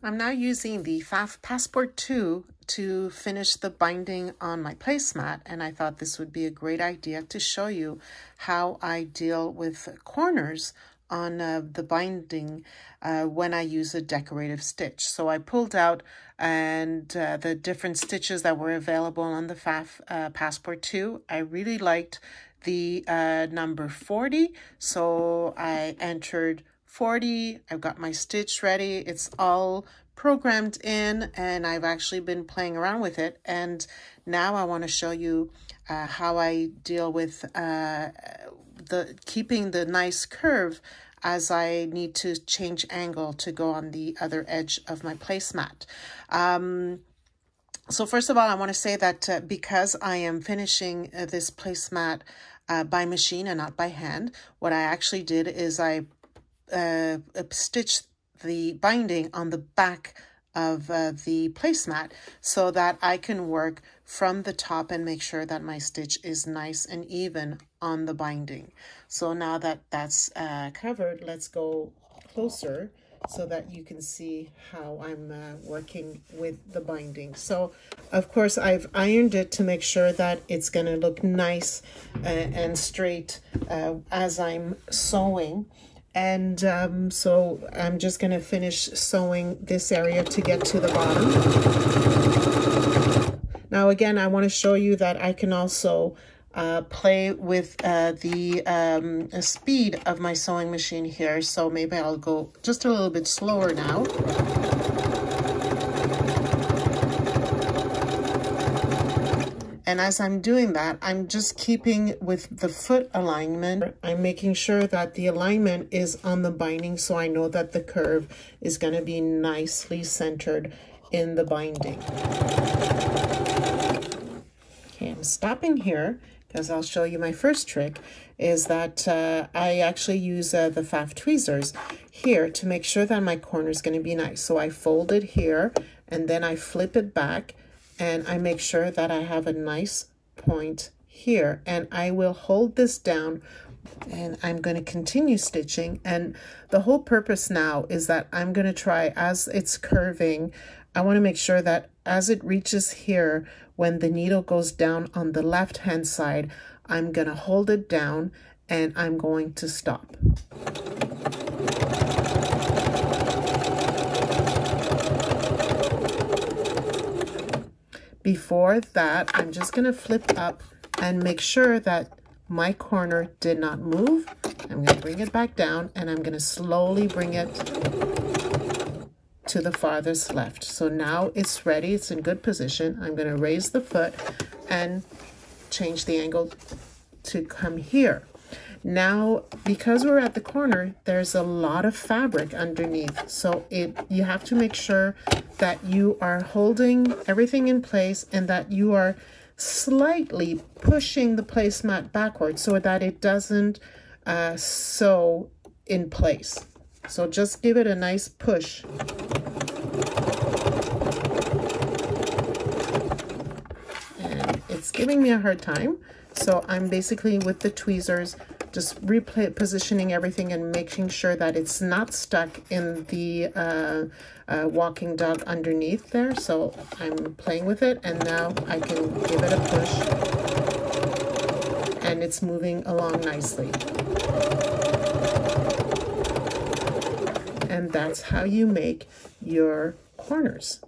I'm now using the PFAFF Passport 2 to finish the binding on my placemat, and I thought this would be a great idea to show you how I deal with corners on the binding when I use a decorative stitch. So I pulled out the different stitches that were available on the PFAFF Passport 2. I really liked the number 40, so I entered 40. I've got my stitch ready. It's all programmed in, and I've actually been playing around with it. And now I want to show you how I deal with keeping the nice curve as I need to change angle to go on the other edge of my placemat. So first of all, I want to say that because I am finishing this placemat by machine and not by hand, what I actually did is I stitched the binding on the back of the placemat so that I can work from the top and make sure that my stitch is nice and even on the binding. So now that that's covered, let's go closer so that you can see how I'm working with the binding. So of course I've ironed it to make sure that it's going to look nice and straight as I'm sewing. And so I'm just going to finish sewing this area to get to the bottom. Now again, I want to show you that I can also play with the speed of my sewing machine here. So maybe I'll go just a little bit slower now. And as I'm doing that, I'm just keeping with the foot alignment. I'm making sure that the alignment is on the binding so I know that the curve is going to be nicely centered in the binding. Okay, I'm stopping here because I'll show you my first trick is that I actually use the PFAFF tweezers here to make sure that my corner is going to be nice. So I fold it here and then I flip it back. And I make sure that I have a nice point here, and I will hold this down and I'm going to continue stitching. And the whole purpose now is that I'm going to try, as it's curving, I want to make sure that as it reaches here, when the needle goes down on the left hand side, I'm going to hold it down and I'm going to stop. Before that, I'm just going to flip up and make sure that my corner did not move. I'm going to bring it back down and I'm going to slowly bring it to the farthest left. So now it's ready. It's in good position. I'm going to raise the foot and change the angle to come here. Now, because we're at the corner, there's a lot of fabric underneath. So you have to make sure that you are holding everything in place and that you are slightly pushing the placemat backwards so that it doesn't sew in place. So just give it a nice push. And it's giving me a hard time. So I'm basically with the tweezers just repositioning everything and making sure that it's not stuck in the walking dog underneath there. So I'm playing with it and now I can give it a push and it's moving along nicely. And that's how you make your corners.